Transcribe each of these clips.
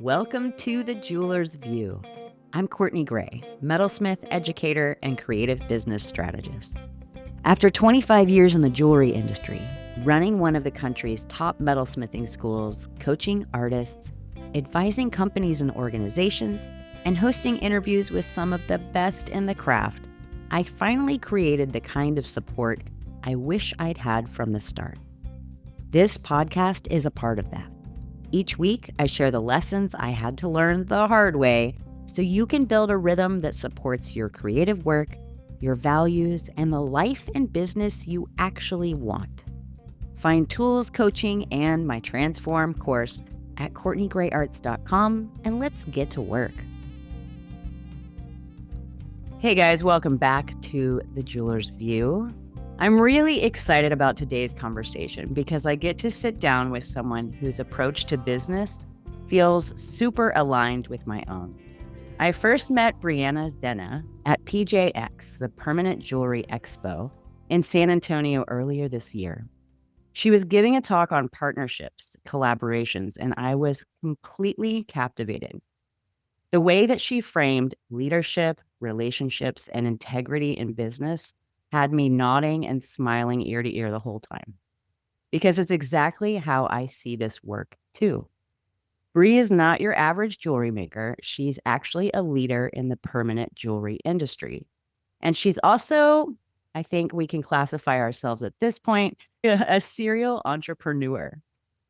Welcome to The Jeweler's View. I'm Courtney Gray, metalsmith, educator, and creative business strategist. After 25 years in the jewelry industry, running one of the country's top metalsmithing schools, coaching artists, advising companies and organizations, and hosting interviews with some of the best in the craft, I finally created the kind of support I wish I'd had from the start. This podcast is a part of that. Each week, I share the lessons I had to learn the hard way so you can build a rhythm that supports your creative work, your values, and the life and business you actually want. Find tools, coaching, and my Transform course at CourtneyGrayArts.com, and let's get to work. Hey guys, welcome back to The Jeweler's View. I'm really excited about today's conversation because I get to sit down with someone whose approach to business feels super aligned with my own. I first met Brianna Zenna at PJX, the Permanent Jewelry Expo, in San Antonio earlier this year. She was giving a talk on partnerships, collaborations, and I was completely captivated. The way that she framed leadership, relationships, and integrity in business had me nodding and smiling ear to ear the whole time, because it's exactly how I see this work too. Bree is not your average jewelry maker. She's actually a leader in the permanent jewelry industry. And she's also, I think we can classify ourselves at this point, a serial entrepreneur.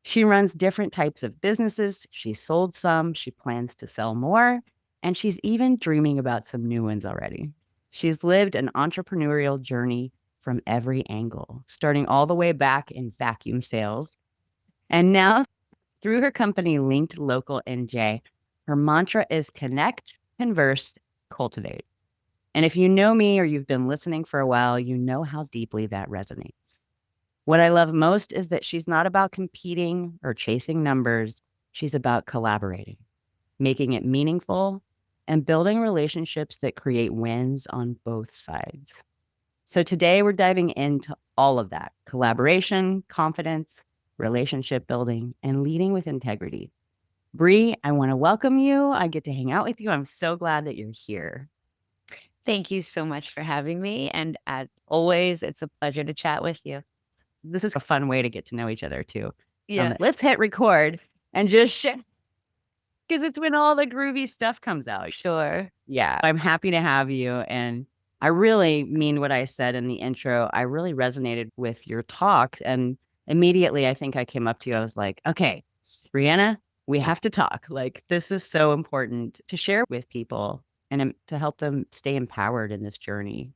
She runs different types of businesses. She sold some, she plans to sell more, and she's even dreaming about some new ones already. She's lived an entrepreneurial journey from every angle, starting all the way back in vacuum sales. And now, through her company, Linked Local NJ, her mantra is connect, converse, cultivate. And if you know me or you've been listening for a while, you know how deeply that resonates. What I love most is that she's not about competing or chasing numbers. She's about collaborating, making it meaningful, and building relationships that create wins on both sides. So today we're diving into all of that: collaboration, confidence, relationship building, and leading with integrity. Bree, I want to welcome you. I get to hang out with you. I'm so glad that you're here. Thank you so much for having me. And as always, it's a pleasure to chat with you. This is a fun way to get to know each other too. Yeah. Let's hit record and just share, because it's when all the groovy stuff comes out. Sure. Yeah, I'm happy to have you. And I really mean what I said in the intro. I really resonated with your talk. And immediately, I think I came up to you. I was like, okay, Brianna, we have to talk. Like, this is so important to share with people and to help them stay empowered in this journey.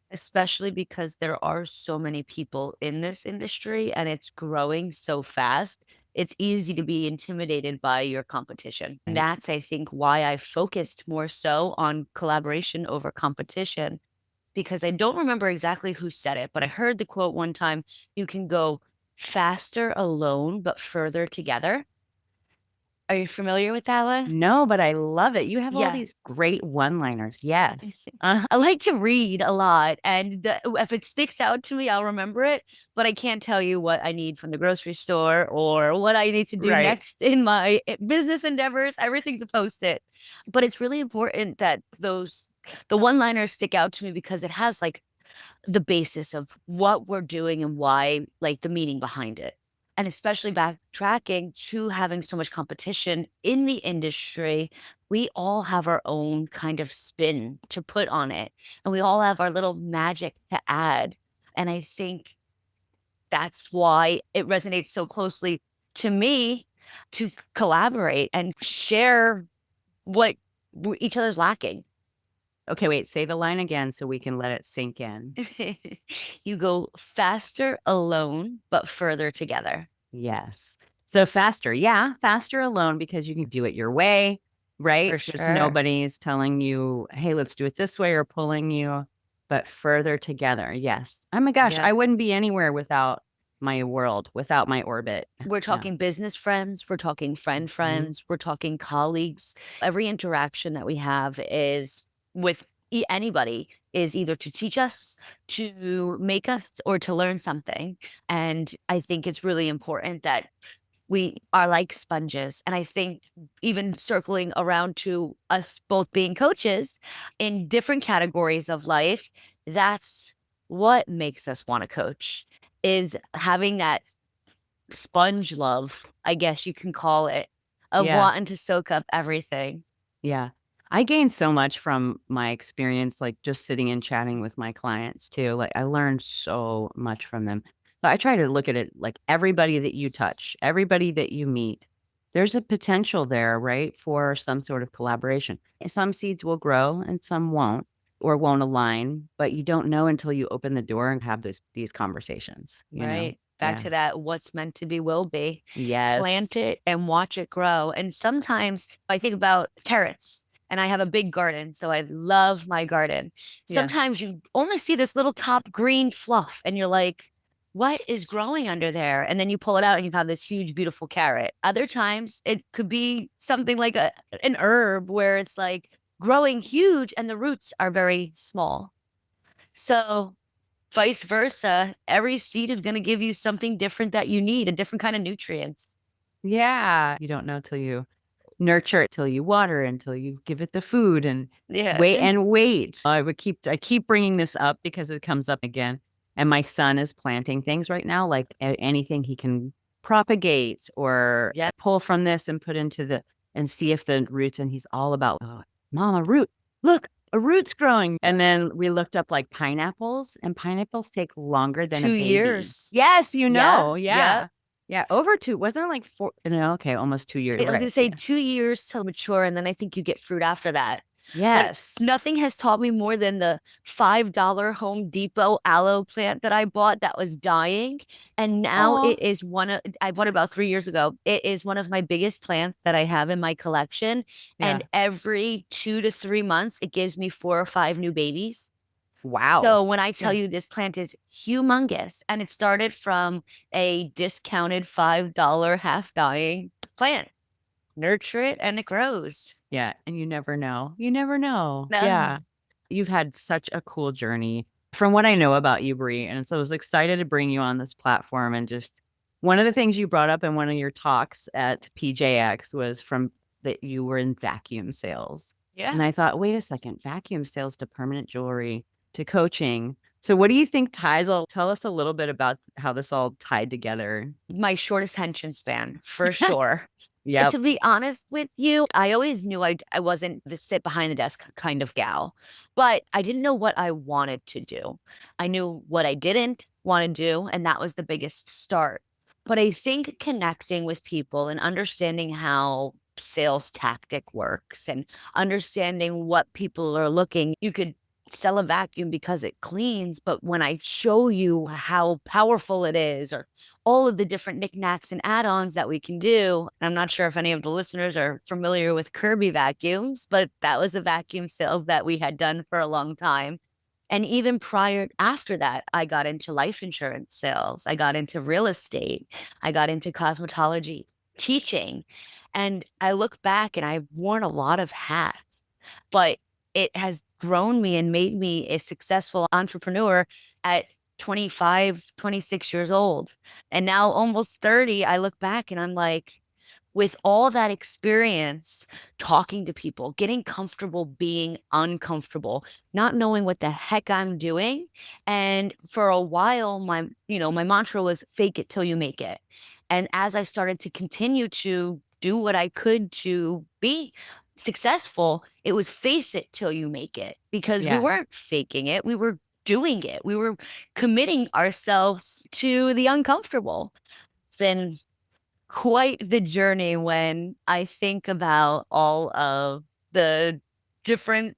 Especially because there are so many people in this industry and it's growing so fast. It's easy to be intimidated by your competition. And Right. that's, I think, why I focused more so on collaboration over competition, because I don't remember exactly who said it, but I heard the quote one time: you can go faster alone, but further together. Are you familiar with that one? No, but I love it. You have all Yeah. these great one-liners. Yes. I like to read a lot, and if it sticks out to me, I'll remember it. But I can't tell you what I need from the grocery store or what I need to do Right. next in my business endeavors. Everything's a post-it. But it's really important that the one-liners stick out to me because it has like the basis of what we're doing and why, like the meaning behind it. And especially backtracking to having so much competition in the industry, we all have our own kind of spin to put on it. And we all have our little magic to add. And I think that's why it resonates so closely to me to collaborate and share what each other's lacking. Okay, wait, say the line again so we can let it sink in. You go faster alone, but further together. Yes. So faster. Yeah, faster alone because you can do it your way, right? For There's sure. nobody's telling you, hey, let's do it this way or pulling you, but further together. Yes. Oh my gosh, Yeah. I wouldn't be anywhere without my world, without my orbit. We're Yeah. talking business friends, we're talking friend Mhm. friends, we're talking colleagues. Every interaction that we have is with anybody is either to teach us, to make us, or to learn something. And I think it's really important that we are like sponges. And I think even circling around to us both being coaches in different categories of life, that's what makes us want to coach, is having that sponge love, I guess you can call it, of Yeah. wanting to soak up everything. Yeah. I gained so much from my experience, like just sitting and chatting with my clients too. Like I learned so much from them. So I try to look at it like everybody that you touch, everybody that you meet, there's a potential there, right, for some sort of collaboration. Some seeds will grow and some won't or won't align, but you don't know until you open the door and have these conversations, you know? Right. Back Yeah. to that, what's meant to be will be. Plant Yes. it and watch it grow. And sometimes I think about carrots, and I have a big garden, so I love my garden. Yeah. Sometimes you only see this little top green fluff, and you're like, what is growing under there? And then you pull it out and you have this huge, beautiful carrot. Other times it could be something like an herb where it's like growing huge and the roots are very small. So vice versa, every seed is going to give you something different that you need, a different kind of nutrients. Yeah. You don't know till you nurture it, till you water, until you give it the food and Yeah. wait And and wait. I keep bringing this up because it comes up again. And my son is planting things right now, like anything he can propagate or yeah, pull from this and put into the and see if the roots. And he's all about, oh, mom, a root. Look, a root's growing. And then we looked up like pineapples, and pineapples take longer than a two baby. years. Yes, Yeah. Yeah. yeah. Yeah, over 2, wasn't it like 4, no, okay, almost 2 years, I was going right, to say yeah. 2 years to mature. And then I think you get fruit after that. But Yes. nothing has taught me more than the $5 Home Depot aloe plant that I bought that was dying. And now Oh, it is I bought it about 3 years ago. It is one of my biggest plants that I have in my collection. yeah. And every 2 to 3 months, it gives me 4 or 5 new babies. Wow. So when I tell Yeah. you this plant is humongous, and it started from a discounted $5 half dying plant, nurture it and it grows. Yeah, and you never know. You never know. No. Yeah. You've had such a cool journey from what I know about you, Bree, and so I was excited to bring you on this platform and just one of the things you brought up in one of your talks at PJX was from that you were in vacuum sales. Yeah. And I thought, wait a second, vacuum sales to permanent jewelry to coaching. So what do you think ties all tell us a little bit about how this all tied together? My shortest attention span, for sure. Yep. To be honest with you, I always knew I wasn't the sit behind the desk kind of gal, but I didn't know what I wanted to do. I knew what I didn't want to do, and that was the biggest start. But I think connecting with people and understanding how sales tactic works and understanding what people are looking, you could sell a vacuum because it cleans, but when I show you how powerful it is, or all of the different knickknacks and add-ons that we can do. And I'm not sure if any of the listeners are familiar with Kirby vacuums, but that was a vacuum sales that we had done for a long time. And even after that, I got into life insurance sales. I got into real estate. I got into cosmetology teaching. And I look back and I've worn a lot of hats, but it has grown me and made me a successful entrepreneur at 25, 26 years old. And now almost 30, I look back and I'm like, with all that experience, talking to people, getting comfortable being uncomfortable, not knowing what the heck I'm doing. And for a while, my mantra was fake it till you make it. And as I started to continue to do what I could to be successful, it was face it till you make it, because we Yeah. weren't faking it. We were doing it. We were committing ourselves to the uncomfortable. It's been quite the journey when I think about all of the different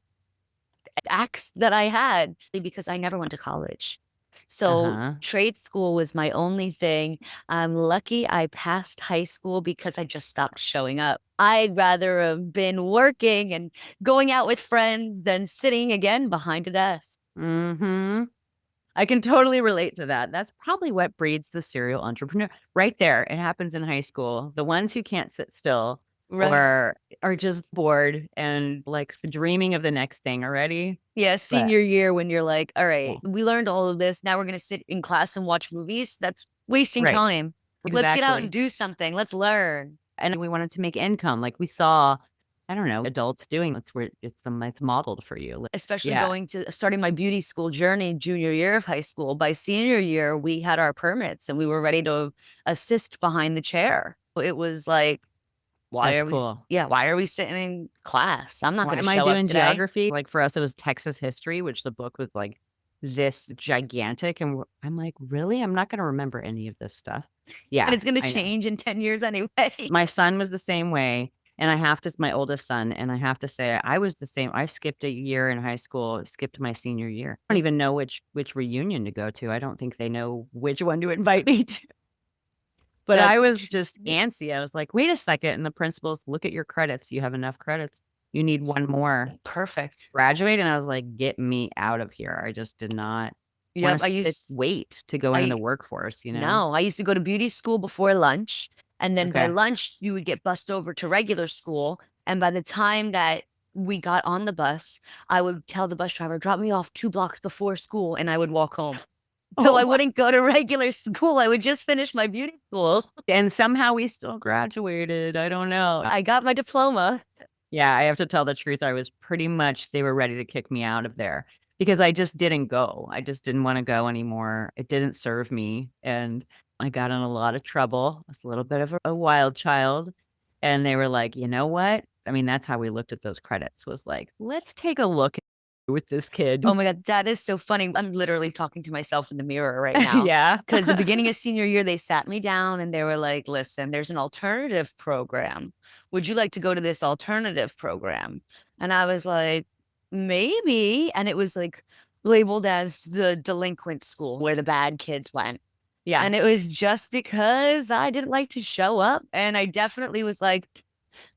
acts that I had, because I never went to college. So Uh-huh. trade school was my only thing. I'm lucky I passed high school because I just stopped showing up. I'd rather have been working and going out with friends than sitting again behind a desk. Mhm. I can totally relate to that. That's probably what breeds the serial entrepreneur. Right there, it happens in high school. The ones who can't sit still Right. or are just bored and, like, dreaming of the next thing already. Yeah, But senior year when you're like, all yeah, right, we learned all of this. Now we're going to sit in class and watch movies. That's wasting right. time. Let's get out and Exactly. do something. Let's learn. And we wanted to make income. Like we saw, I don't know, adults doing it's where it's modeled for you. Especially Yeah. starting my beauty school journey junior year of high school. By senior year, we had our permits and we were ready to assist behind the chair. It was like, That's cool. why are we sitting in class? I'm not Why going to am I show up doing today. geography? Like for us, it was Texas history, which the book was like this gigantic. And I'm like, really? I'm not going to remember any of this stuff. Yeah. And it's going to I know. change in 10 years anyway. My son was the same way. And my oldest son, and I have to say, I was the same. I skipped a year in high school, skipped my senior year. I don't even know which reunion to go to. I don't think they know which one to invite me to. But I was just antsy. I was like, wait a second. And the principal's, look at your credits. You have enough credits. You need one more. Perfect. Graduate. And I was like, get me out of here. I just did not want to wait to go into the workforce, you know? No, I used to go to beauty school before lunch. And then by lunch, you would get bussed over to regular school. And by the time that we got on the bus, I would tell the bus driver, drop me off 2 blocks before school, and I would walk home. So I wouldn't go to regular school. I would just finish my beauty school. And somehow we still graduated. I don't know. I got my diploma. Yeah, I have to tell the truth. I was pretty much, they were ready to kick me out of there because I just didn't go. I just didn't want to go anymore. It didn't serve me. And I got in a lot of trouble. I was a little bit of a wild child. And they were like, you know what? I mean, that's how we looked at those credits, was like, let's take a look with this kid. Oh my God, that is so funny. I'm literally talking to myself in the mirror right now. Yeah. Because the beginning of senior year, they sat me down and they were like, listen, there's an alternative program. Would you like to go to this alternative program? And I was like, maybe. And it was like labeled as the delinquent school where the bad kids went. Yeah. And it was just because I didn't like to show up. And I definitely was like,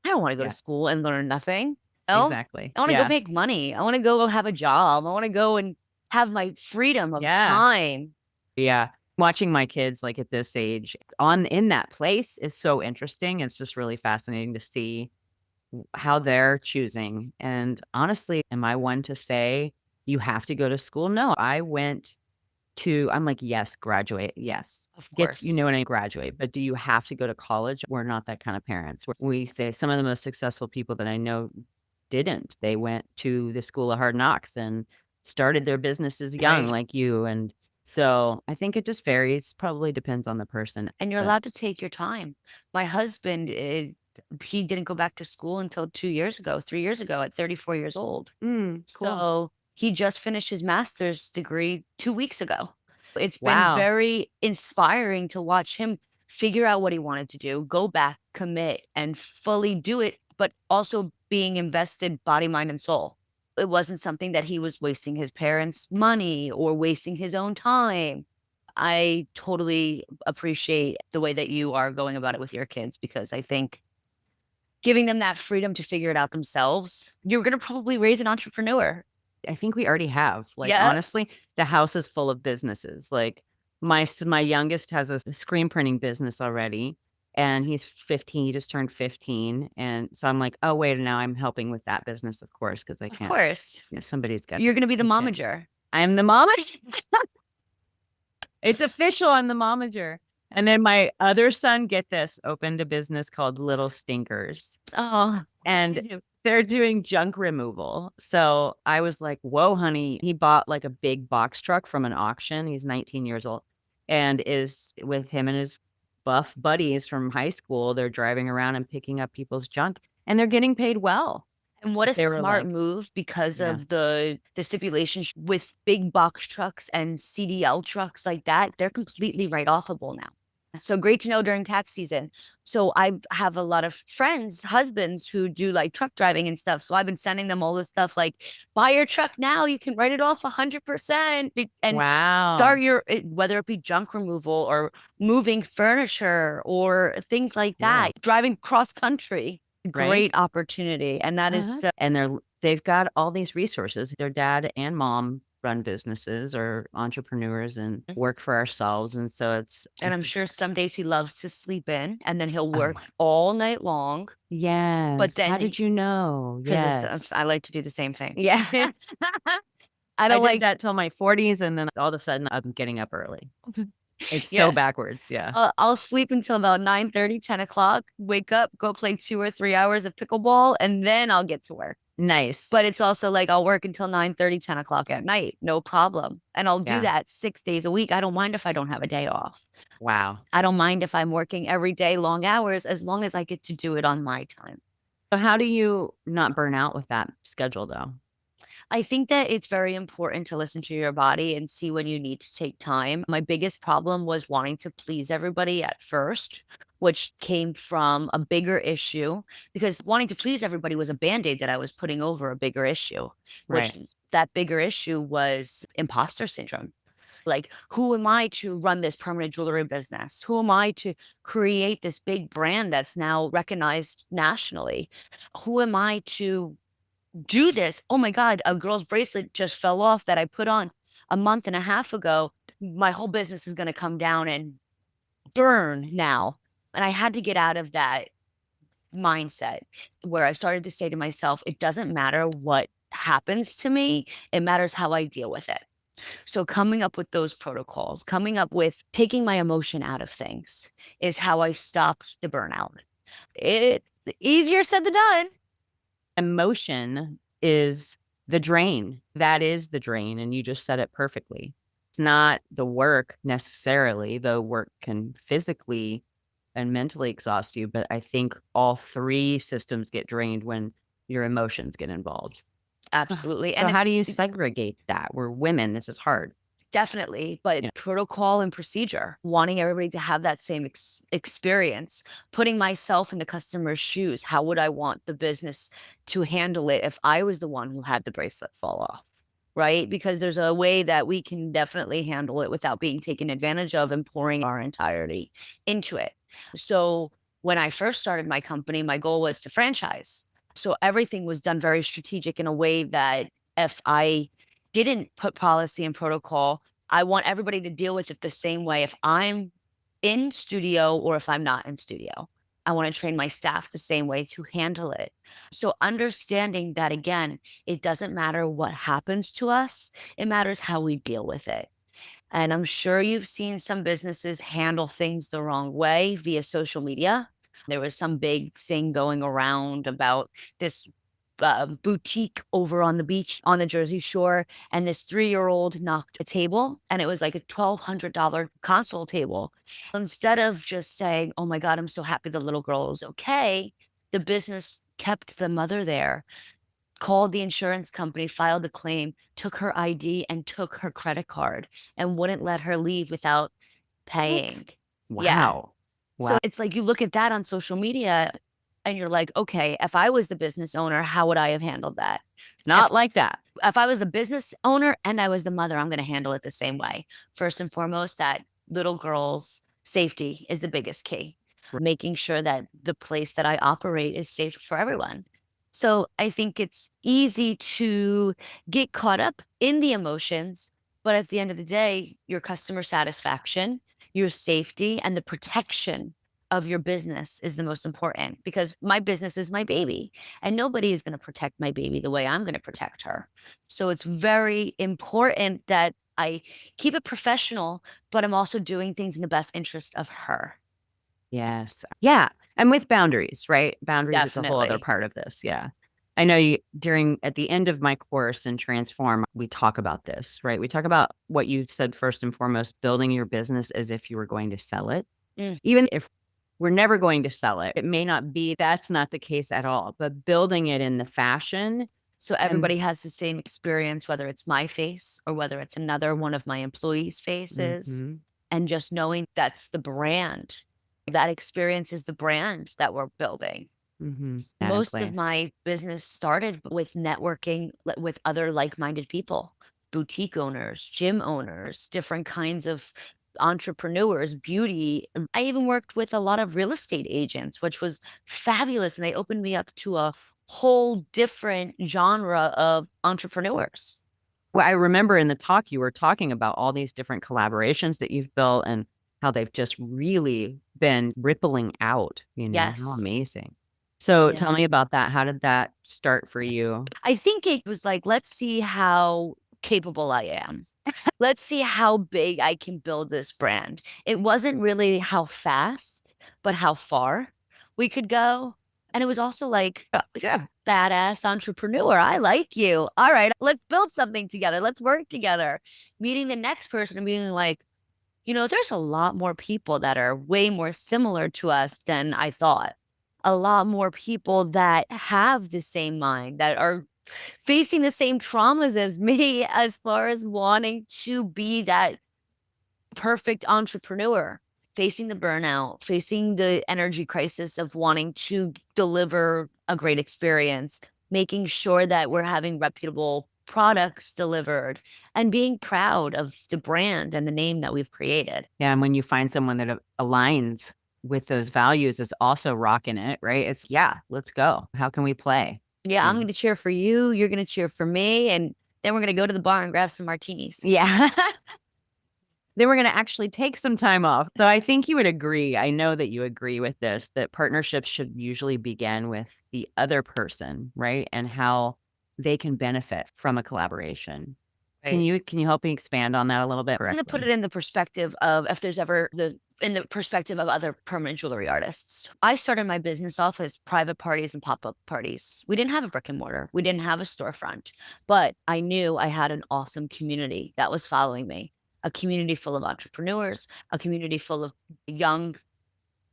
I don't want to go to school and learn nothing. Oh, exactly. I want to go make money. I want to go have a job. I want to go and have my freedom of time. Yeah. Watching my kids like at this age in that place is so interesting. It's just really fascinating to see how they're choosing. And honestly, am I one to say you have to go to school? No, I'm like, yes, graduate. Yes. Of course. When I graduate, but do you have to go to college? We're not that kind of parents. We say some of the most successful people that I know didn't. They went to the school of hard knocks and started their businesses young, like you. And so I think it just varies. Probably depends on the person. And you're allowed to take your time. My husband, he didn't go back to school until 3 years ago at 34 years old. Cool. So he just finished his master's degree 2 weeks ago. It's been very inspiring to watch him figure out what he wanted to do, go back, commit, and fully do it, but also being invested body, mind, and soul. It wasn't something that he was wasting his parents' money or wasting his own time. I totally appreciate the way that you are going about it with your kids, because I think giving them that freedom to figure it out themselves, you're going to probably raise an entrepreneur. I think we already have. Like, honestly, the house is full of businesses. Like my youngest has a screen printing business already. And he's 15. He just turned 15. And so I'm like, oh, wait, now I'm helping with that business, of course, because I can't. Of course. Somebody's got. You're going to be the momager. I'm the momager. It's official. I'm the momager. And then my other son, get this, opened a business called Little Stinkers. Oh. And they're doing junk removal. So I was like, whoa, honey. He bought like a big box truck from an auction. He's 19 years old and is with him and his buff buddies from high school. They're driving around and picking up people's junk and they're getting paid well. And what a smart move, because of the stipulations with big box trucks and CDL trucks like that. They're completely write-offable now. So great to know during tax season. So I have a lot of friends, husbands who do like truck driving and stuff. So I've been sending them all this stuff like, buy your truck now. You can write it off 100% and start whether it be junk removal or moving furniture or things like that, driving cross country. Great opportunity. And that is and they've got all these resources. Their dad and mom run businesses or entrepreneurs and work for ourselves. And so and I'm sure some days he loves to sleep in and then he'll work all night long. Yes. But then how did you know? Yes. I like to do the same thing. Yeah. I did that till my 40s. And then all of a sudden I'm getting up early. It's so Yeah. backwards. Yeah. I'll sleep until about 9:30, 10 o'clock, wake up, go play 2 or 3 hours of pickleball, and then I'll get to work. Nice. But it's also like I'll work until 9:30, 10 o'clock at night, no problem. And I'll do Yeah. that 6 days a week. I don't mind if I don't have a day off. Wow. I don't mind if I'm working every day, long hours, as long as I get to do it on my time. So how do you not burn out with that schedule though? I think that it's very important to listen to your body and see when you need to take time. My biggest problem was wanting to please everybody at first, which came from a bigger issue because wanting to please everybody was a band-aid that I was putting over a bigger issue, which Right. that bigger issue was imposter syndrome. Like, who am I to run this permanent jewelry business? Who am I to create this big brand that's now recognized nationally? Who am I to do this? Oh my God, a girl's bracelet just fell off that I put on a month and a half ago. My whole business is going to come down and burn now. And I had to get out of that mindset where I started to say to myself, it doesn't matter what happens to me, it matters how I deal with it. So coming up with those protocols, coming up with taking my emotion out of things is how I stopped the burnout. It easier said than done. Emotion is the drain. That is the drain. And you just said it perfectly. It's not the work necessarily, though work can physically and mentally exhaust you. But I think all three systems get drained when your emotions get involved. Absolutely. So And how do it's you segregate that? We're women. This is hard. definitely, but Yeah. protocol and procedure, wanting everybody to have that same experience, putting myself in the customer's shoes. How would I want the business to handle it if I was the one who had the bracelet fall off? Right? Because there's a way that we can definitely handle it without being taken advantage of and pouring our entirety into it. So when I first started my company, my goal was to franchise. So everything was done very strategic in a way that if I didn't put policy and protocol, I want everybody to deal with it the same way if I'm in studio or if I'm not in studio. I want to train my staff the same way to handle it. So understanding that again, it doesn't matter what happens to us, it matters how we deal with it. And I'm sure you've seen some businesses handle things the wrong way via social media. There was some big thing going around about this boutique over on the beach on the Jersey Shore, and this 3-year-old knocked a table, and it was like a $1,200 console table. Instead of just saying, "Oh my God, I'm so happy the little girl is okay," the business kept the mother there, called the insurance company, filed a claim, took her ID and took her credit card, and wouldn't let her leave without What? paying. Yeah. Wow. So Wow. it's like you look at that on social media and you're like, okay, if I was the business owner, how would I have handled that? If Not like that. if I was the business owner and I was the mother, I'm going to handle it the same way. First and foremost, that little girl's safety is the biggest key. Making sure that the place that I operate is safe for everyone. So I think it's easy to get caught up in the emotions, but at the end of the day, your customer satisfaction, your safety, and the protection of your business is the most important because my business is my baby and nobody is going to protect my baby the way I'm going to protect her. So it's very important that I keep it professional, but I'm also doing things in the best interest of her. Yes. Yeah. And with boundaries, right? Boundaries is a whole other Definitely. part of this. Yeah. I know you during at the end of my course in Transform, we talk about this, right? We talk about what you said first and foremost, building your business as if you were going to sell it. Mm. Even if we're never going to sell it, it may not be, that's not the case at all, but building it in the fashion So and everybody has the same experience, whether it's my face or whether it's another one of my employees' faces. Mhm, And just knowing that's the brand, that experience is the brand that we're building. at a Most of place. my business started with networking with other like-minded people, boutique owners, gym owners, different kinds of entrepreneurs, beauty. I even worked with a lot of real estate agents, which was fabulous. And they opened me up to a whole different genre of entrepreneurs. Well, I remember in the talk, you were talking about all these different collaborations that you've built and how they've just really been rippling out, how Yes. amazing. So tell Yeah. me about that. How did that start for you? I think it was like, let's see how capable I am. Let's see how big I can build this brand. It wasn't really how fast, but how far we could go. And it was also like, you're a badass entrepreneur. I like you. All right, let's build something together. Let's work together. Meeting the next person and being like, there's a lot more people that are way more similar to us than I thought. A lot more people that have the same mind, that are facing the same traumas as me, as far as wanting to be that perfect entrepreneur, facing the burnout, facing the energy crisis of wanting to deliver a great experience, making sure that we're having reputable products delivered, and being proud of the brand and the name that we've created. Yeah. And when you find someone that aligns with those values, is also rocking it, right? It's, yeah, let's go. How can we play? Yeah, I'm going to cheer for you. You're going to cheer for me. And then we're going to go to the bar and grab some martinis. Yeah. Then we're going to actually take some time off. So I think you would agree. I know that you agree with this, that partnerships should usually begin with the other person, right? And how they can benefit from a collaboration. Right. Can you help me expand on that a little bit? I'm going to put it in the perspective of, if there's ever in the perspective of other permanent jewelry artists. I started my business off as private parties and pop-up parties. We didn't have a brick and mortar. We didn't have a storefront, but I knew I had an awesome community that was following me. A community full of entrepreneurs, a community full of young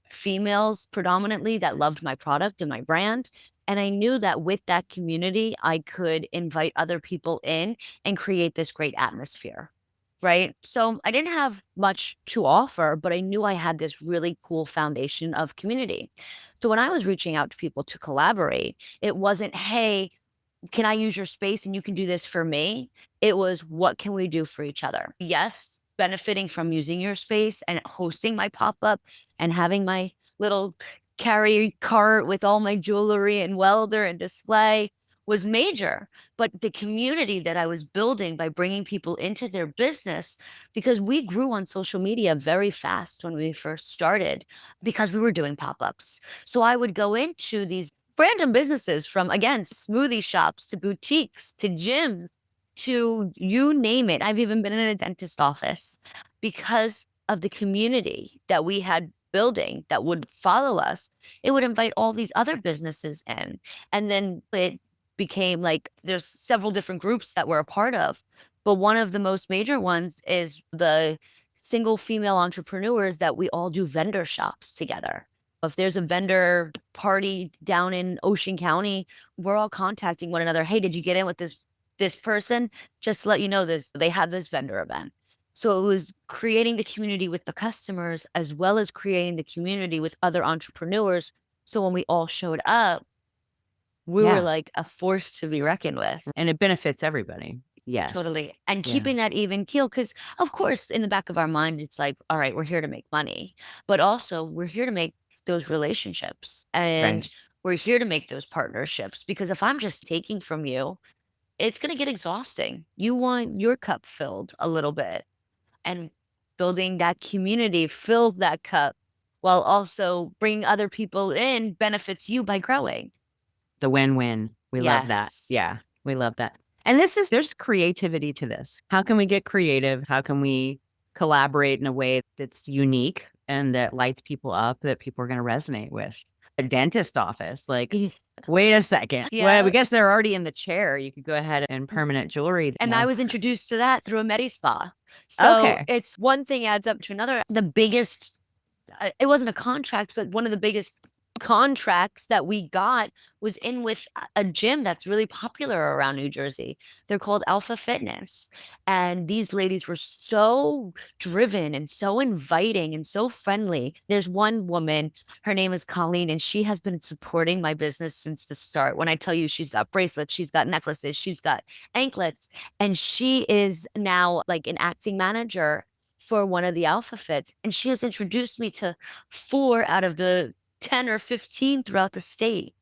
females predominantly that loved my product and my brand. And I knew that with that community, I could invite other people in and create this great atmosphere. Right. So I didn't have much to offer, but I knew I had this really cool foundation of community. So when I was reaching out to people to collaborate, it wasn't, hey, can I use your space and you can do this for me? It was, what can we do for each other? Yes, benefiting from using your space and hosting my pop-up and having my little carry cart with all my jewelry and welder and display was major. But the community that I was building by bringing people into their business, because we grew on social media very fast when we first started, because we were doing pop-ups. So I would go into these random businesses, from, again, smoothie shops to boutiques to gyms to you name it. I've even been in a dentist office, because of the community that we had building that would follow us. It would invite all these other businesses in. And then it became like, there's several different groups that we're a part of. But one of the most major ones is the single female entrepreneurs that we all do vendor shops together. If there's a vendor party down in Ocean County, we're all contacting one another. Hey, did you get in with this person? Just to let you know, they have this vendor event. So it was creating the community with the customers, as well as creating the community with other entrepreneurs. So when we all showed up, we were like a force to be reckoned with. And it benefits everybody. Yes. Totally. And keeping that even keel, because of course, in the back of our mind, it's like, all right, we're here to make money, but also we're here to make those relationships, and we're here to make those partnerships. Because if I'm just taking from you, it's going to get exhausting. You want your cup filled a little bit, and building that community fills that cup, while also bringing other people in benefits you by growing. The win-win. We love that. Yeah, we love that. And there's creativity to this. How can we get creative? How can we collaborate in a way that's unique and that lights people up, that people are going to resonate with? A dentist office, like, wait a second. Well, I guess they're already in the chair. You could go ahead and permanent jewelry. And I was introduced to that through a Medi Spa. So it's one thing adds up to another. The biggest, it wasn't a contract, but one of the biggest contracts that we got was in with a gym that's really popular around New Jersey. They're called Alpha Fitness. And these ladies were so driven and so inviting and so friendly. There's one woman, her name is Colleen, and she has been supporting my business since the start. When I tell you, she's got bracelets, she's got necklaces, she's got anklets, and she is now like an acting manager for one of the Alpha Fits. And she has introduced me to 4 out of the 10 or 15 throughout the state.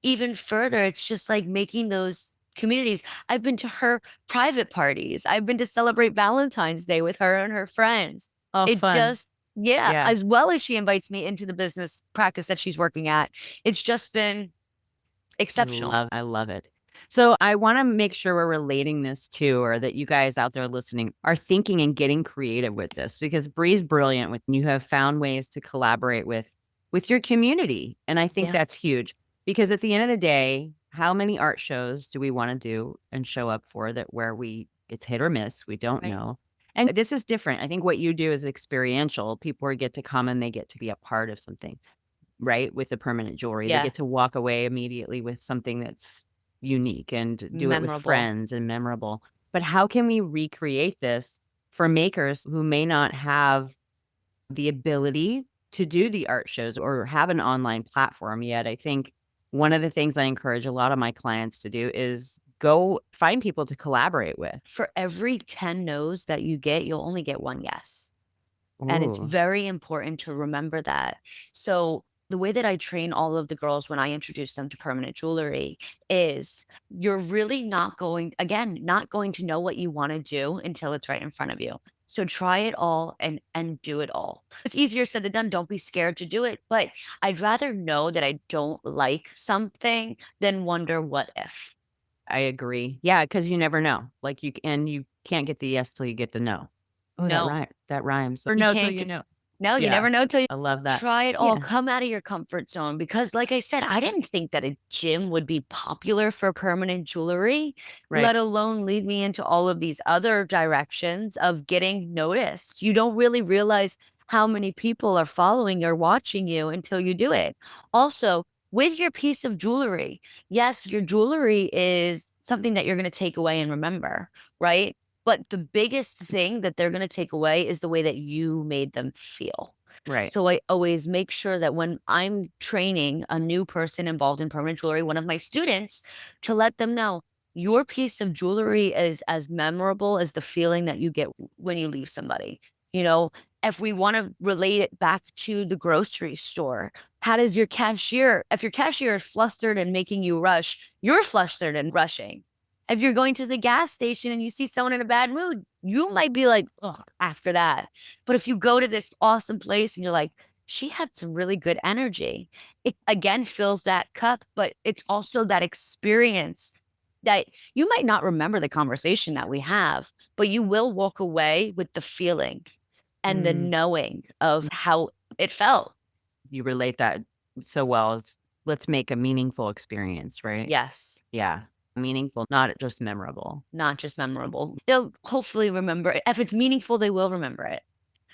Even further, it's just like making those communities. I've been to her private parties. I've been to celebrate Valentine's Day with her and her friends. Oh, fun. Just, as well as she invites me into the business practice that she's working at. It's just been exceptional. I love it. So I want to make sure we're relating this to, or that you guys out there listening are thinking and getting creative with this, because Bree's brilliant when you have found ways to collaborate with your community. And I think Yeah. that's huge, because at the end of the day, how many art shows do we want to do and show up for that where it's hit or miss? We don't Right. know. And this is different. I think what you do is experiential. People get to come and they get to be a part of something, right? With the permanent jewelry, they Yeah. get to walk away immediately with something that's unique and do it with Memorable. friends and memorable. But how can we recreate this for makers who may not have the ability to do the art shows or have an online platform yet? I think one of the things I encourage a lot of my clients to do is go find people to collaborate with. For every 10 no's that you get, you'll only get one yes. And it's Ooh, very important to remember that. So the way that I train all of the girls when I introduce them to permanent jewelry is you're really not going, again, not going to know what you want to do until it's right in front of you. So try it all and do it all. It's easier said than done. Don't be scared to do it. But I'd rather know that I don't like something than wonder what if. I agree. Yeah, because you never know. Like you can't get the yes till you get the no. Oh, No, that rhymes. Or you no till can't you get know. no, you Yeah, never know till you I love that. try it all. Yeah, Come out of your comfort zone because, like I said, I didn't think that a gym would be popular for permanent jewelry, right. let alone lead me into all of these other directions of getting noticed. You don't really realize how many people are following or watching you until you do it. Also, with your piece of jewelry, yes, your jewelry is something that you're going to take away and remember, right? But the biggest thing that they're gonna take away is the way that you made them feel. Right. So I always make sure that when I'm training a new person involved in permanent jewelry, one of my students, to let them know your piece of jewelry is as memorable as the feeling that you get when you leave somebody. You know, if we want to relate it back to the grocery store, how does your cashier, if your cashier is flustered and making you rush, you're flustered and rushing. If you're going to the gas station and you see someone in a bad mood, you might be like, oh, after that. But if you go to this awesome place and you're like, she had some really good energy, it again fills that cup, but it's also that experience that you might not remember the conversation that we have, but you will walk away with the feeling and the Mm, knowing of how it felt. you relate that so well. Let's make a meaningful experience, right? Yes. Yeah, meaningful, not just memorable. Not just memorable. They'll hopefully remember it. If it's meaningful, they will remember it.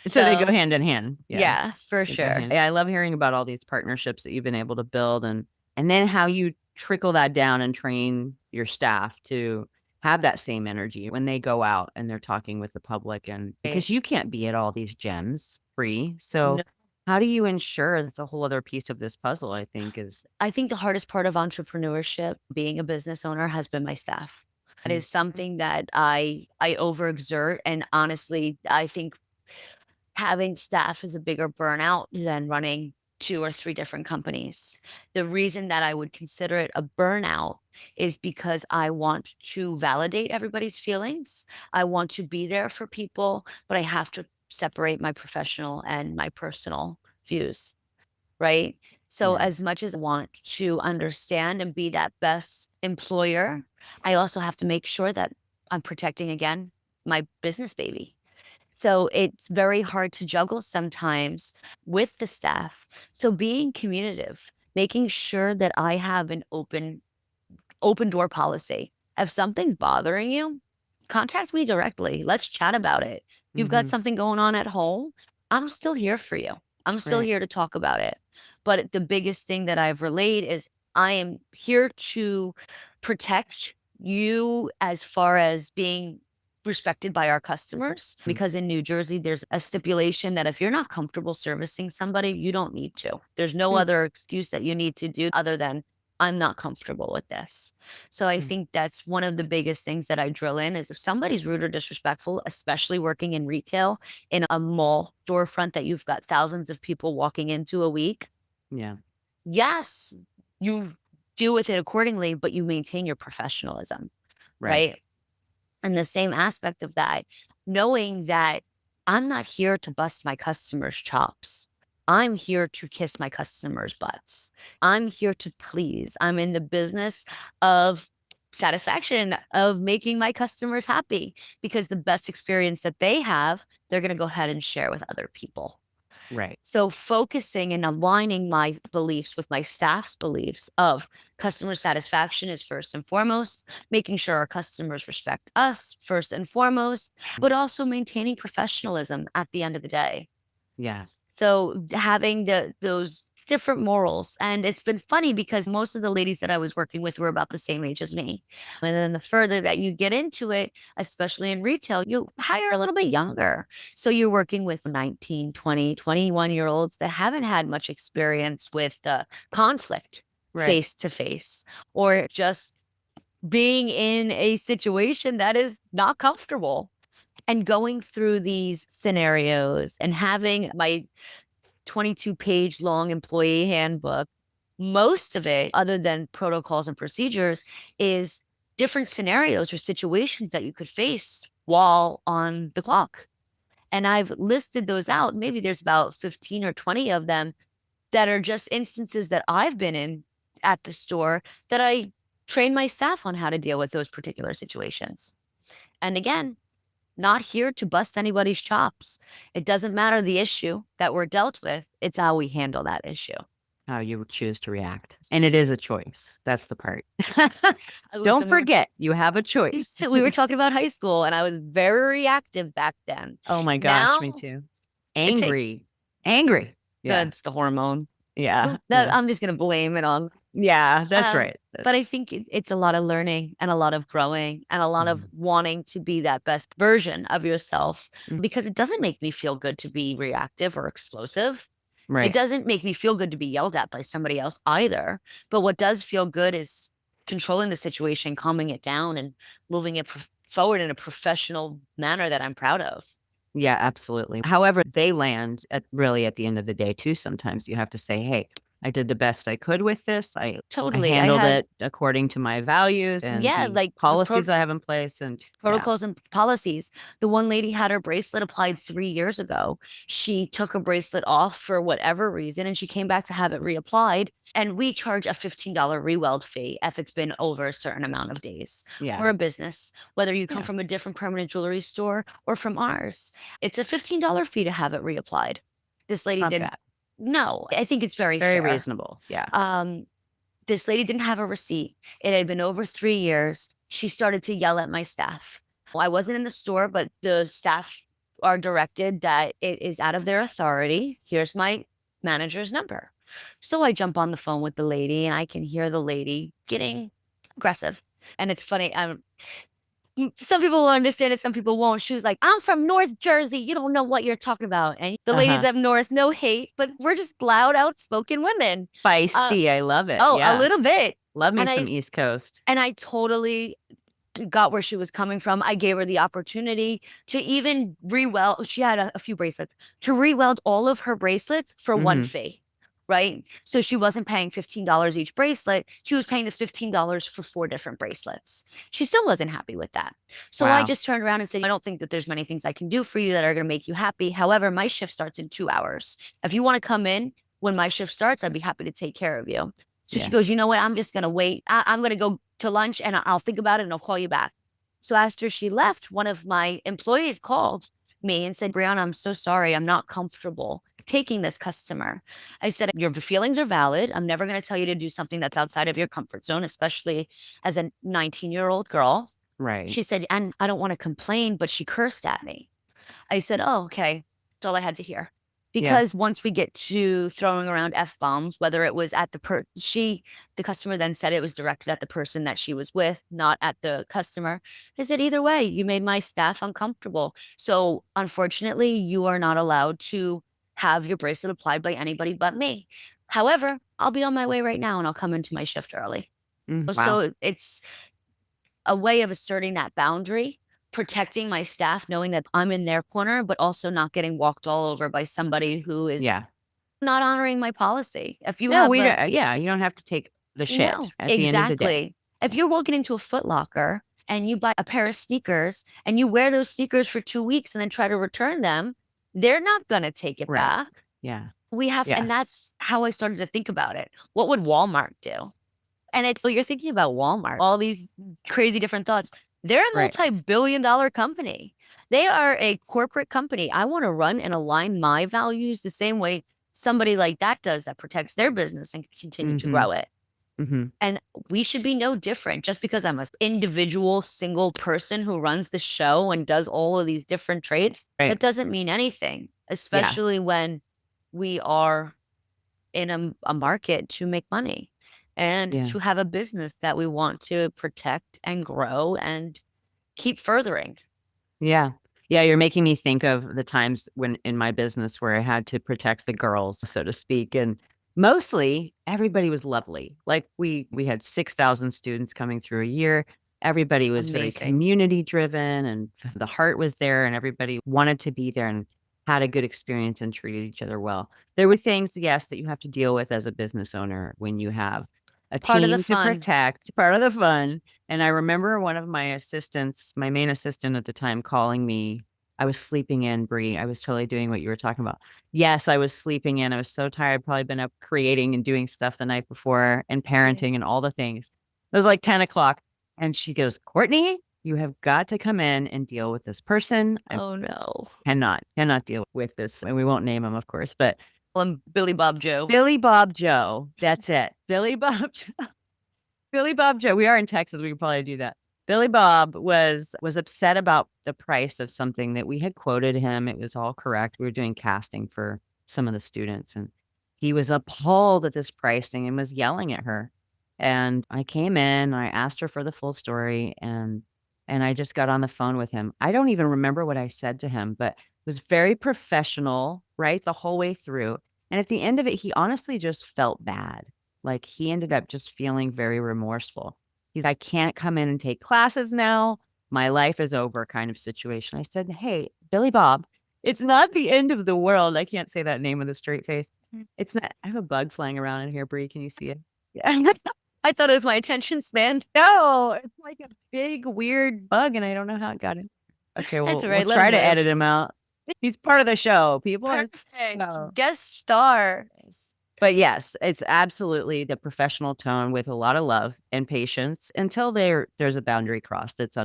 So they go So, hand in hand. Yeah, yeah, for they go sure. hand. Yeah, I love hearing about all these partnerships that you've been able to build, and then how you trickle that down and train your staff to have that same energy when they go out and they're talking with the public, and Right. because you can't be at all these gyms free. So No, how do you ensure that's a whole other piece of this puzzle, I think is I think the hardest part of entrepreneurship, being a business owner, has been my staff. That mm, is something that I overexert, and honestly, I think having staff is a bigger burnout than running 2 or 3 different companies. The reason that I would consider it a burnout is because I want to validate everybody's feelings. I want to be there for people, but I have to separate my professional and my personal views, right? So yeah. as much as I want to understand and be that best employer, I also have to make sure that I'm protecting again my business baby. So it's very hard to juggle sometimes with the staff. So being communicative, making sure that I have an open door policy. If something's bothering you, contact me directly. Let's chat about it. You've got Mhm. something going on at home, I'm still here for you. I'm still Right. here to talk about it. But the biggest thing that I've relayed is I am here to protect you as far as being respected by our customers. Mm. Because in New Jersey, there's a stipulation that if you're not comfortable servicing somebody, you don't need to. There's no Mm, other excuse that you need to do other than I'm not comfortable with this. So I mm. think that's one of the biggest things that I drill in is if somebody's rude or disrespectful, especially working in retail in a mall storefront that you've got thousands of people walking into a week, Yeah. yes, you deal with it accordingly, but you maintain your professionalism, Right. right? And the same aspect of that, knowing that I'm not here to bust my customers' chops. I'm here to kiss my customers' butts. I'm here to please. I'm in the business of satisfaction of making my customers happy, because the best experience that they have, they're going to go ahead and share with other people. Right. So focusing and aligning my beliefs with my staff's beliefs of customer satisfaction is first and foremost, making sure our customers respect us first and foremost, but also maintaining professionalism at the end of the day. Yeah. So having those different morals. And it's been funny because most of the ladies that I was working with were about the same age as me. And then the further that you get into it, especially in retail, you hire a little bit younger. So you're working with 19, 20, 21-year-olds that haven't had much experience with conflict face to face, or just being in a situation that is not comfortable. And going through these scenarios and having my 22-page long employee handbook, most of it, other than protocols and procedures, is different scenarios or situations that you could face while on the clock. And I've listed those out. Maybe there's about 15 or 20 of them that are just instances that I've been in at the store that I train my staff on how to deal with those particular situations. And again, not here to bust anybody's chops. It doesn't matter the issue that we're dealt with. It's how we handle that issue. How you choose to react. And it is a choice. That's the part. Don't Listen, forget, you have a choice. we were talking about high school, and I was very reactive back then. Oh my gosh, me too. Angry. Yeah. That's the hormone. Yeah. I'm just going to blame it on. Yeah, that's right. But I think it's a lot of learning and a lot of growing and a lot of wanting to be that best version of yourself, because it doesn't make me feel good to be reactive or explosive. Right. It doesn't make me feel good to be yelled at by somebody else either. But what does feel good is controlling the situation, calming it down, and moving it forward in a professional manner that I'm proud of. Yeah, absolutely. However, they land at the end of the day too. Sometimes you have to say, hey, I did the best I could with this. I handled it according to my values and like policies I have in place and protocols and policies. The one lady had her bracelet applied 3 years ago. She took her bracelet off for whatever reason, and she came back to have it reapplied. And we charge a $15 reweld fee if it's been over a certain amount of days. Yeah. We're a business, whether you come from a different permanent jewelry store or from ours. It's a $15 fee to have it reapplied. This lady didn't. No, I think it's very fair. Reasonable. Yeah. This lady didn't have a receipt. It had been over 3 years. She started to yell at my staff. Well, I wasn't in the store, but the staff are directed that it is out of their authority. Here's my manager's number. So I jump on the phone with the lady, and I can hear the lady getting aggressive. And it's funny. Some people will understand it, some people won't. She was like, I'm from North Jersey. You don't know what you're talking about. And the ladies up north, no hate, but we're just loud, outspoken women. Feisty. I love it. Oh, a little bit. Love me some East Coast. And I totally got where she was coming from. I gave her the opportunity to even re-weld. She had a few bracelets, to re-weld all of her bracelets for one fee. Right? So she wasn't paying $15 each bracelet. She was paying the $15 for 4 different bracelets. She still wasn't happy with that. So I just turned around and said, I don't think that there's many things I can do for you that are going to make you happy. However, my shift starts in 2 hours. If you want to come in when my shift starts, I'd be happy to take care of you. So she goes, you know what? I'm just going to wait. I'm going to go to lunch, and I'll think about it, and I'll call you back. So after she left, one of my employees called me and said, Brianna, I'm so sorry. I'm not comfortable taking this customer. I said, your feelings are valid. I'm never going to tell you to do something that's outside of your comfort zone, especially as a 19-year-old girl. Right. She said, and I don't want to complain, but she cursed at me. I said, oh, okay. That's all I had to hear. Because once we get to throwing around F-bombs, whether it was at the customer then said it was directed at the person that she was with, not at the customer. I said, either way, you made my staff uncomfortable. So unfortunately, you are not allowed to have your bracelet applied by anybody but me. However, I'll be on my way right now, and I'll come into my shift early. Wow. So it's a way of asserting that boundary, protecting my staff, knowing that I'm in their corner, but also not getting walked all over by somebody who is not honoring my policy. If you you don't have to take the shit at the end of the day. If you're walking into a Foot Locker and you buy a pair of sneakers and you wear those sneakers for 2 weeks and then try to return them, they're not going to take it back. Yeah. We have, and that's how I started to think about it. What would Walmart do? And it's you're thinking about Walmart, all these crazy different thoughts. They're a Right. multi-billion-dollar company. They are a corporate company. I want to run and align my values the same way somebody like that does, that protects their business and continue to Mm-hmm. grow it. Mm-hmm. And we should be no different. Just because I'm an individual single person who runs the show and does all of these different traits, Right. that doesn't mean anything, Yeah. especially when we are in a market to make money and Yeah. to have a business that we want to protect and grow and keep furthering. Yeah. Yeah, you're making me think of the times when in my business where I had to protect the girls, so to speak. And mostly everybody was lovely. Like we had 6,000 students coming through a year. Everybody was very Amazing. community driven and the heart was there and everybody wanted to be there and had a good experience and treated each other well. There were things, yes, that you have to deal with as a business owner when you have a Part of the team to fun. protect, part of the fun. And I remember one of my assistants, my main assistant at the time, calling me. I was sleeping in, Bree. I was totally doing what you were talking about. Yes, I was sleeping in. I was so tired. Probably been up creating and doing stuff the night before and Yeah. parenting and all the things. It was like 10 o'clock. And she goes, Courtney, you have got to come in and deal with this person. I Oh no. cannot deal with this. And we won't name him, of course, but Well, I'm Billy Bob Joe. Billy Bob Joe. That's it. Billy Bob Joe. Billy Bob Joe. We are in Texas. We could probably do that. Billy Bob was upset about the price of something that we had quoted him. It was all correct. We were doing casting for some of the students, and he was appalled at this pricing and was yelling at her. And I came in, I asked her for the full story, and I just got on the phone with him. I don't even remember what I said to him, but it was very professional, right? The whole way through. And at the end of it, he honestly just felt bad. Like he ended up just feeling very remorseful. He's, I can't come in and take classes now. My life is over kind of situation. I said, hey, Billy Bob, it's not the end of the world. I can't say that name with a straight face. It's not, I have a bug flying around in here, Bree. Can you see it? Yeah. I thought it was my attention span. No, it's like a big, weird bug, and I don't know how it got in. Okay, That's all we'll right. Let try him to live. edit him out. He's part of the show. People are Perfect. no. Guest star. But yes, it's absolutely the professional tone with a lot of love and patience until there's a boundary crossed that's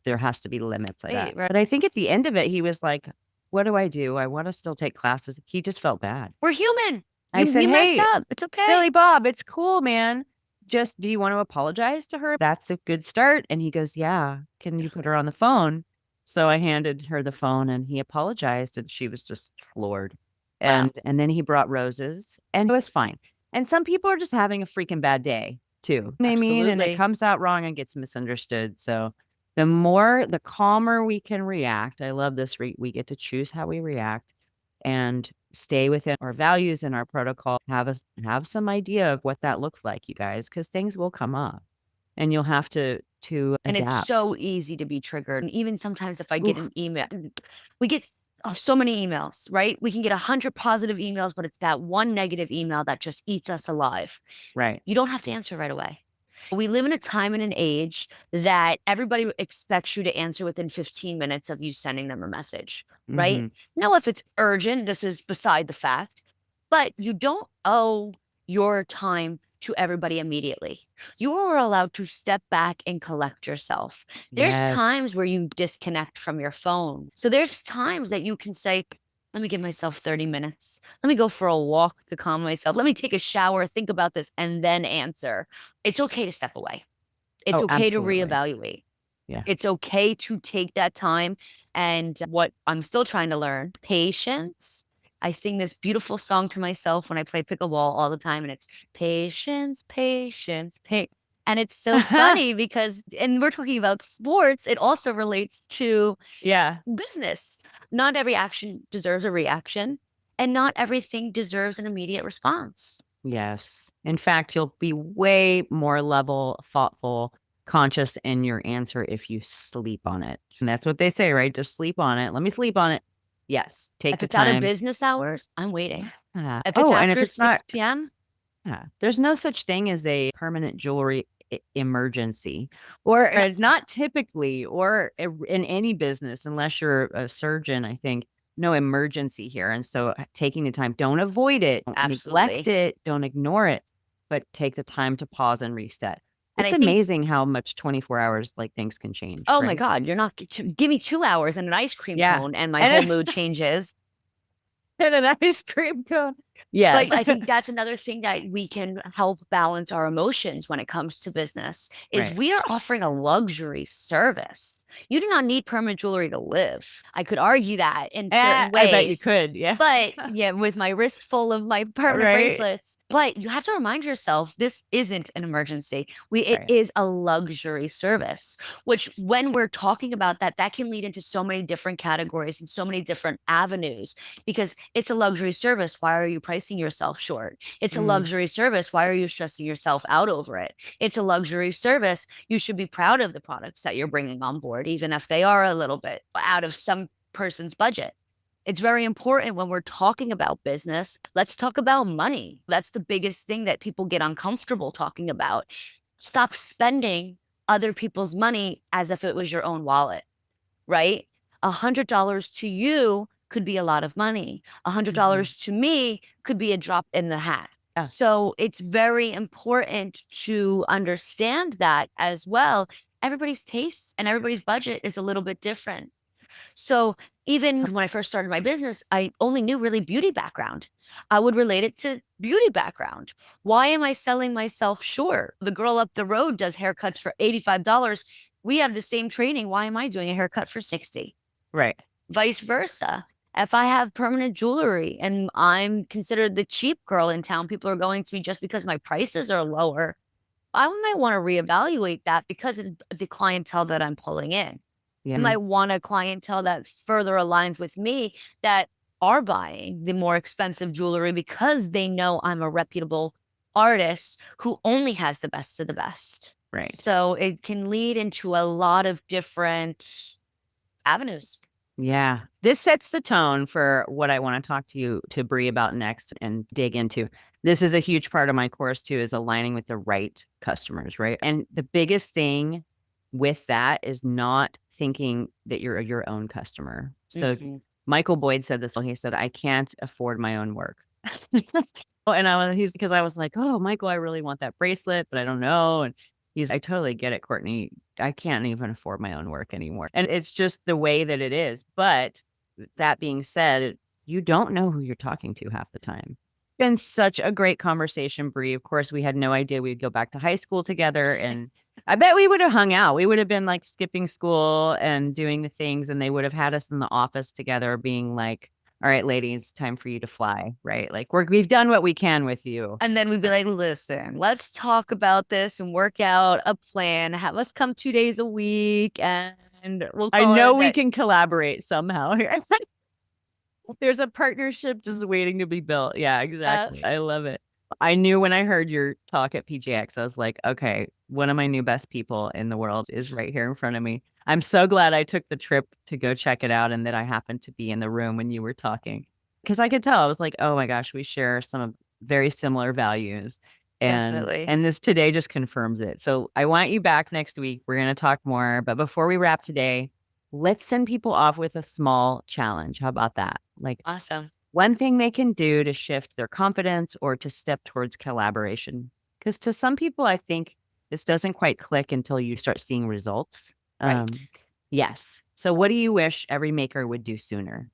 there has to be limits like that. Right. But I think at the end of it, he was like, what do I do? I want to still take classes. He just felt bad. We're human. I said, We messed hey, up. It's okay. Billy Bob, it's cool, man. Just do you want to apologize to her? That's a good start. And he goes, yeah. Can you put her on the phone? So I handed her the phone and he apologized and she was just floored. Wow. And then he brought roses and it was fine. And some people are just having a freaking bad day too. You know what I mean? And it Absolutely. comes out wrong and gets misunderstood. So the calmer we can react. I love this. We get to choose how we react and stay within our values and our protocol. Have some idea of what that looks like, you guys, because things will come up and you'll have to And it's adapt. so easy to be triggered. And even sometimes if I get Oof. an email, we get so many emails, right? We can get 100 positive emails, but it's that one negative email that just eats us alive. Right. You don't have to answer right away. We live in a time and an age that everybody expects you to answer within 15 minutes of you sending them a message, right? Mhm. Now, if it's urgent, this is beside the fact, but you don't owe your time to everybody immediately. You are allowed to step back and collect yourself. There's Yes. times where you disconnect from your phone. So there's times that you can say, let me give myself 30 minutes. Let me go for a walk to calm myself. Let me take a shower, think about this, and then answer. It's okay to step away. It's Oh, okay to absolutely. reevaluate. Yeah. It's okay to take that time. And what I'm still trying to learn, patience. I sing this beautiful song to myself when I play pickleball all the time, and it's patience, patience, patience. And it's so funny because, and we're talking about sports, it also relates to Yeah. business. Not every action deserves a reaction, and not everything deserves an immediate response. Yes. In fact, you'll be way more level, thoughtful, conscious in your answer if you sleep on it. And that's what they say, right? Just sleep on it. Let me sleep on it. Yes. Take If the it's out of time. business hours, I'm waiting. If it's Oh, and if after it's not, 6 p.m., yeah, there's no such thing as a permanent jewelry emergency, or not typically, or in any business, unless you're a surgeon, I think. No emergency here. And so taking the time, don't avoid it, don't neglect absolutely. it, don't ignore it. but take the time to pause and reset. And It's I think, amazing how much 24 hours like things can change, oh my right? God, you're not, give me 2 hours and an ice cream Yeah. cone and my whole And, mood changes. and an ice cream cone. Yes. But I think that's another thing that we can help balance our emotions when it comes to business is Right. we are offering a luxury service. You do not need permanent jewelry to live. I could argue that in certain I bet you ways. could. Yeah. But yeah, with my wrist full of my permanent Right. bracelets. But you have to remind yourself this isn't an emergency. It Right. is a luxury service, which when we're talking about that, that can lead into so many different categories and so many different avenues because it's a luxury service. Why are you pricing yourself short? It's a Mm. luxury service. Why are you stressing yourself out over it? It's a luxury service. You should be proud of the products that you're bringing on board, even if they are a little bit out of some person's budget. It's very important when we're talking about business. Let's talk about money. That's the biggest thing that people get uncomfortable talking about. Stop spending other people's money as if it was your own wallet, right? $100 to you could be a lot of money. $100 to me could be a drop in the hat. Yeah. So it's very important to understand that as well. Everybody's taste and everybody's budget is a little bit different. So even when I first started my business, I only knew really beauty background. I would relate it to beauty background. Why am I selling myself short? The girl up the road does haircuts for $85. We have the same training. Why am I doing a haircut for 60? Right. Vice versa. If I have permanent jewelry and I'm considered the cheap girl in town, people are going to me just because my prices are lower. I might want to reevaluate that because of the clientele that I'm pulling in. Yeah. I might want a clientele that further aligns with me that are buying the more expensive jewelry because they know I'm a reputable artist who only has the best of the best. Right. So it can lead into a lot of different avenues. Yeah. This sets the tone for what I want to talk to Bree about next and dig into. This is a huge part of my course too, is aligning with the right customers, right? And the biggest thing with that is not thinking that you're your own customer. So Michael Boyd said this when he said, I can't afford my own work. And because I was like, oh, Michael, I really want that bracelet, but I don't know. And I totally get it, Courtney. I can't even afford my own work anymore. And it's just the way that it is. But that being said, you don't know who you're talking to half the time. Been such a great conversation, Bree. Of course, we had no idea we'd go back to high school together. And I bet we would have hung out. We would have been like skipping school and doing the things. And they would have had us in the office together being like, all right, ladies, time for you to fly, right? Like we've done what we can with you. And then we'd be like, listen, let's talk about this and work out a plan. Have us come 2 days a week and we'll call I know it we can collaborate somehow here. There's a partnership just waiting to be built. Yeah, exactly. I love it. I knew when I heard your talk at PJX, I was like, okay, one of my new best people in the world is right here in front of me. I'm so glad I took the trip to go check it out and that I happened to be in the room when you were talking. Because I could tell, I was like, oh my gosh, we share some very similar values. Definitely. And this today just confirms it. So I want you back next week. We're going to talk more. But before we wrap today, let's send people off with a small challenge. How about that? Like, Awesome. one thing they can do to shift their confidence or to step towards collaboration. Because to some people, I think this doesn't quite click until you start seeing results. Right. Yes. So what do you wish every maker would do sooner?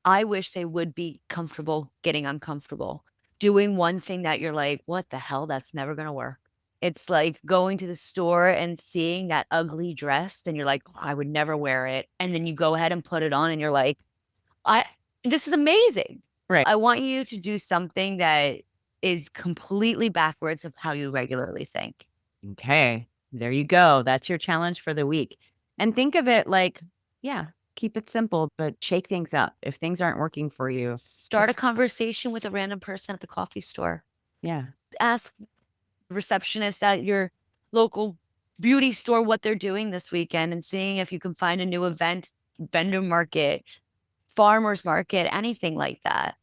I wish they would be comfortable getting uncomfortable, doing one thing that you're like, what the hell? That's never going to work. It's like going to the store and seeing that ugly dress, and you're like, oh, I would never wear it. And then you go ahead and put it on and you're like, this is amazing. Right. I want you to do something that is completely backwards of how you regularly think. Okay. There you go. That's your challenge for the week. And think of it like, yeah, keep it simple, but shake things up. If things aren't working for you, Start a conversation with a random person at the coffee store. Yeah. Ask the receptionist at your local beauty store what they're doing this weekend and seeing if you can find a new event, vendor market, farmer's market, anything like that.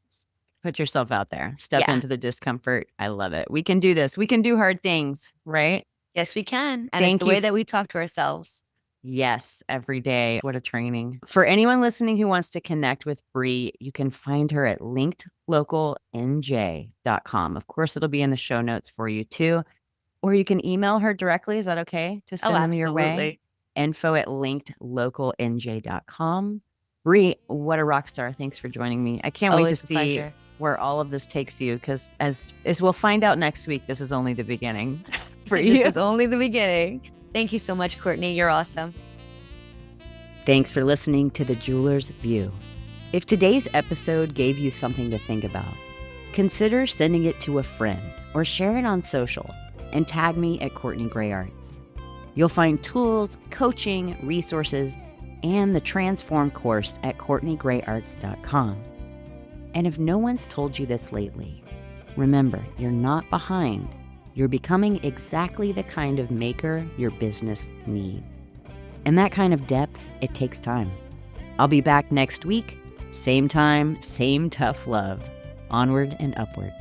Put yourself out there. Step into the discomfort. I love it. We can do this. We can do hard things, right? Yes, we can. And it's the way that we talk to ourselves. Yes, every day. What a training. For anyone listening who wants to connect with Bree, you can find her at linkedlocalnj.com. Of course, it'll be in the show notes for you too. Or you can email her directly. Is that okay to Oh, send them your way? absolutely. info@linkedlocalnj.com. Bree, what a rock star. Thanks for joining me. I can't wait to Always a see pleasure. where all of this takes you, because as we'll find out next week, this is only the beginning for This you. is only the beginning. Thank you so much, Courtney. You're awesome. Thanks for listening to The Jeweler's View. If today's episode gave you something to think about, consider sending it to a friend or share it on social and tag me at Courtney Gray Arts. You'll find tools, coaching, resources, and the Transform course at CourtneyGrayArts.com. And if no one's told you this lately, remember, you're not behind. You're becoming exactly the kind of maker your business needs. And that kind of depth, it takes time. I'll be back next week, same time, same tough love. Onward and upward.